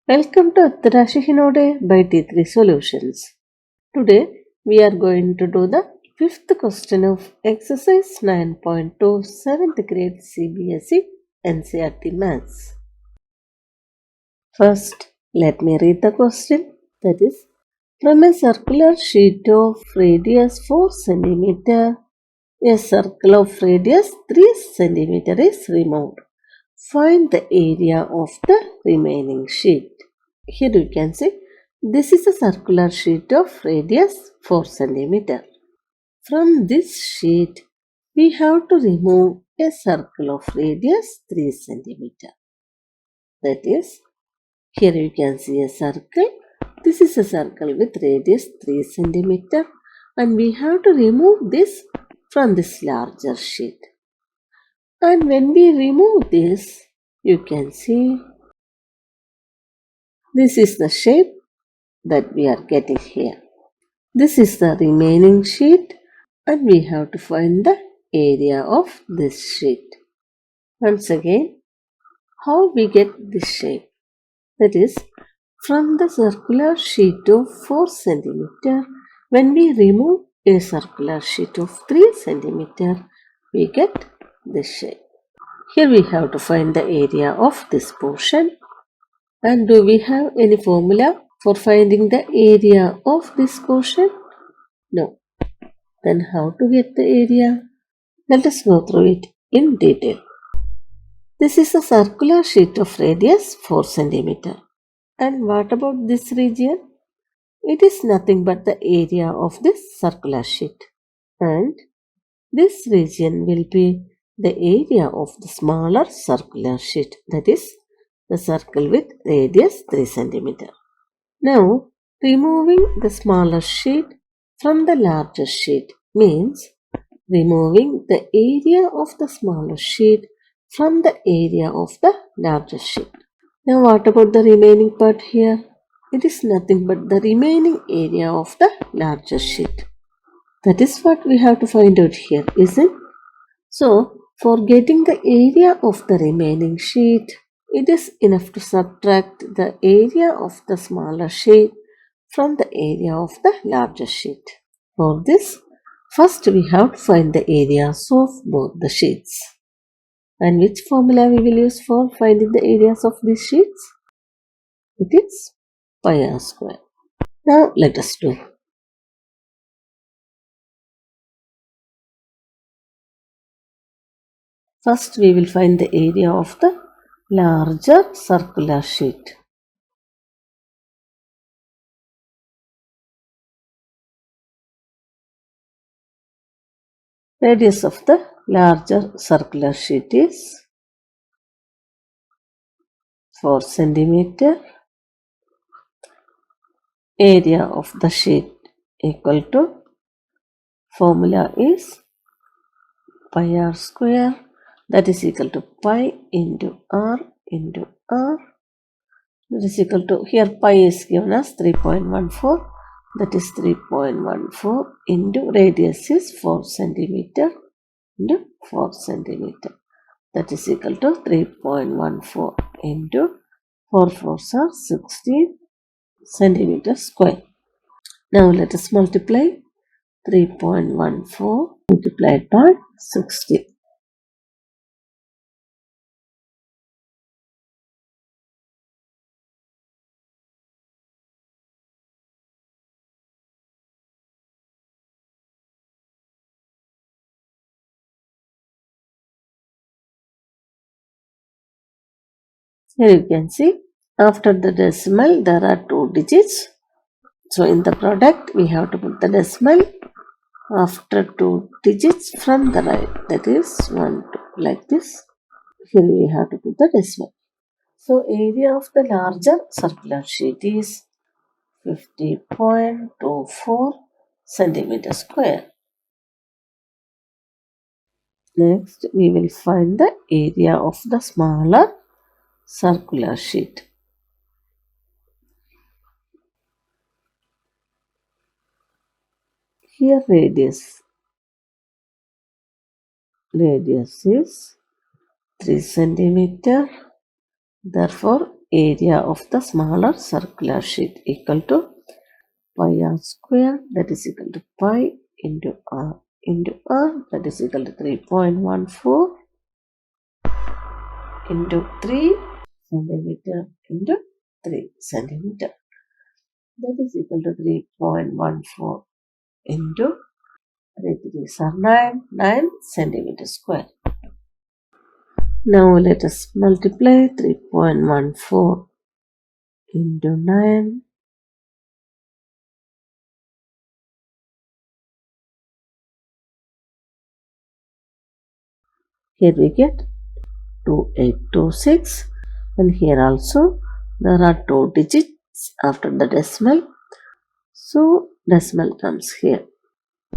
Welcome to Atarashi Hinode by T3 Solutions. Today we are going to do the fifth question of exercise 9.2 7th grade CBSE NCERT Maths. First, let me read the question. That is, from a circular sheet of radius 4 cm, a circle of radius 3 cm is removed. Find the area of the remaining sheet. Here you can see this is a circular sheet of radius 4 cm. From this sheet, we have to remove a circle of radius 3 cm. That is, here you can see a circle. This is a circle with radius 3 cm and we have to remove this from this larger sheet. And when we remove this, you can see this is the shape that we are getting here. This is the remaining sheet and we have to find the area of this sheet. Once again, how we get this shape? That is, from the circular sheet of 4 cm, when we remove a circular sheet of 3 cm, we get this shape. Here we have to find the area of this portion. And do we have any formula for finding the area of this portion? No. Then how to get the area? Let us go through it in detail. This is a circular sheet of radius 4 cm. And what about this region? It is nothing but the area of this circular sheet. And this region will be the area of the smaller circular sheet, that is, the circle with radius 3 cm. Now, removing the smaller sheet from the larger sheet means removing the area of the smaller sheet from the area of the larger sheet. Now, what about the remaining part here? It is nothing but the remaining area of the larger sheet. That is what we have to find out here, isn't it? So, for getting the area of the remaining sheet, it is enough to subtract the area of the smaller sheet from the area of the larger sheet. For this, first we have to find the areas of both the sheets. And which formula we will use for finding the areas of these sheets? It is pi r square. Now let us do. First we will find the area of the larger circular sheet. Radius of the larger circular sheet is 4 cm. Area of the sheet equal to, formula is pi r square, that is equal to pi into r into r. That is equal to, here pi is given as 3.14, that is 3.14 into radius is 4 cm into 4 cm. That is equal to 3.14 into 4 fours are 16 centimeter square. Now let us multiply 3.14 multiplied by 60. Here you can see after the decimal there are 2 digits. So in the product we have to put the decimal after 2 digits from the right, that is 1, 2, like this. Here we have to put the decimal. So area of the larger circular sheet is 50.24 centimeter square. Next we will find the area of the smaller circular sheet. Here radius is 3 centimeter. Therefore, area of the smaller circular sheet equal to pi r square, that is equal to pi into r that is equal to 3.14 into 3 centimeter into 3 centimeter, that is equal to 3.14 into 3 3s are 9 centimeter square. Now let us multiply 3.14 into 9. Here we get 2826, and here also there are 2 digits after the decimal, so decimal comes here.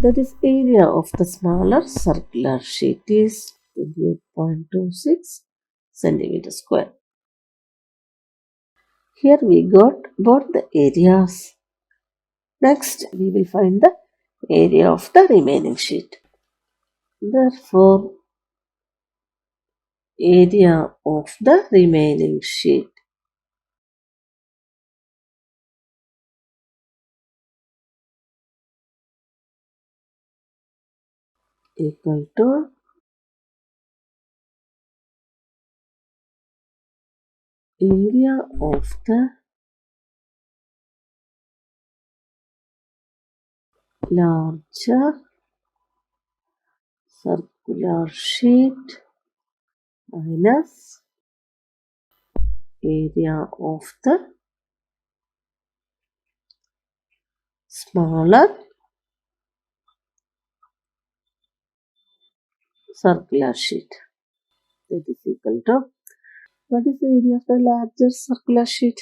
That is area of the smaller circular sheet is 28.26 centimeter square. Here we got both the areas. Next we will find the area of the remaining sheet. Therefore, area of the remaining sheet equal to area of the larger circular sheet minus area of the smaller circular sheet. That is equal to, what is the area of the larger circular sheet?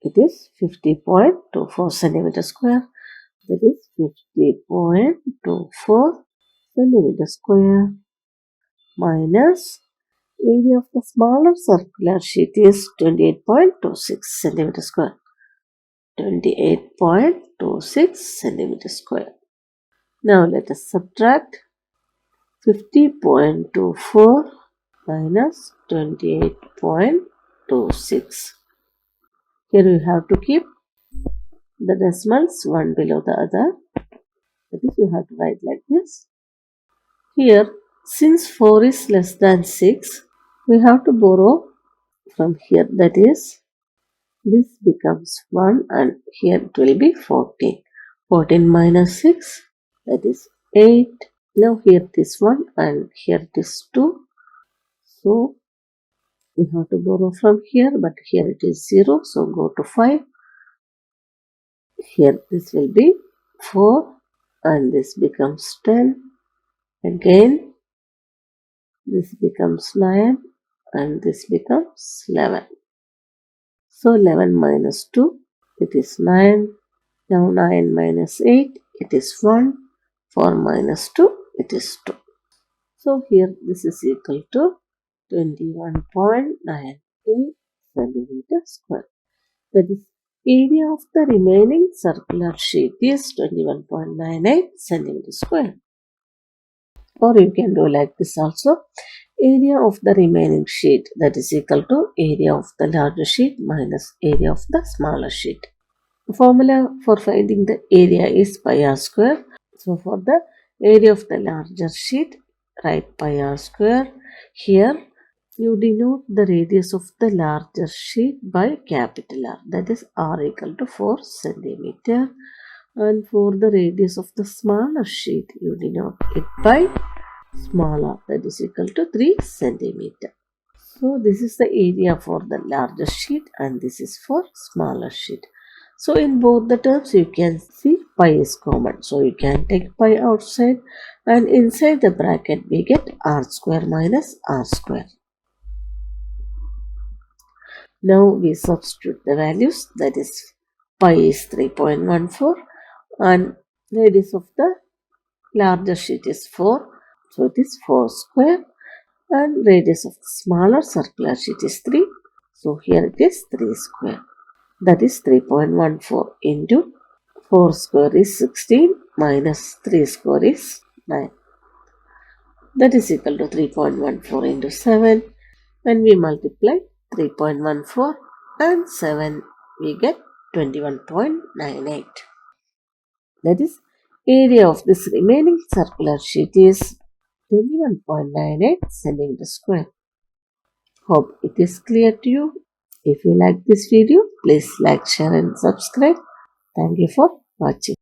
It is 50.24 centimeter square. That is 50.24 centimeter square minus area of the smaller circular sheet is 28.26 centimeter square. 28.26 centimeter square. Now let us subtract 50.24 minus 28.26. Here we have to keep the decimals one below the other. That is, you have to write like this. Here, since 4 is less than 6, we have to borrow from here. That is, this becomes 1 and here it will be 14. 14 minus 6, that is 8. Now here it is 1 and here it is 2. So we have to borrow from here, but here it is 0. So go to 5. Here this will be 4 and this becomes 10. Again this becomes 9 and this becomes 11. So 11 minus 2, it is 9. Now 9 minus 8, it is 1. 4 minus 2, it is 2. So here this is equal to 21.98 centimeter square. That is, area of the remaining circular sheet is 21.98 centimeter square. Or you can do like this also. Area of the remaining sheet, that is equal to area of the larger sheet minus area of the smaller sheet. The formula for finding the area is pi r square. So for the area of the larger sheet, write pi r square. Here you denote the radius of the larger sheet by capital R, that is r equal to 4 centimeter. And for the radius of the smaller sheet, you denote it by small r, that is equal to 3 centimeter. So this is the area for the larger sheet and this is for smaller sheet. So in both the terms you can see pi is common. So you can take pi outside and inside the bracket we get r square minus r square. Now we substitute the values, that is pi is 3.14 and radius of the larger sheet is 4. So it is 4 square and radius of the smaller circular sheet is 3. So here it is 3 square. That is 3.14 into 4 square is 16 minus 3 square is 9. That is equal to 3.14 into 7. When we multiply 3.14 and 7 we get 21.98. That is, area of this remaining circular sheet is 21.98 centimeter square. Hope it is clear to you. If you like this video, please like, share and subscribe. Thank you for watching.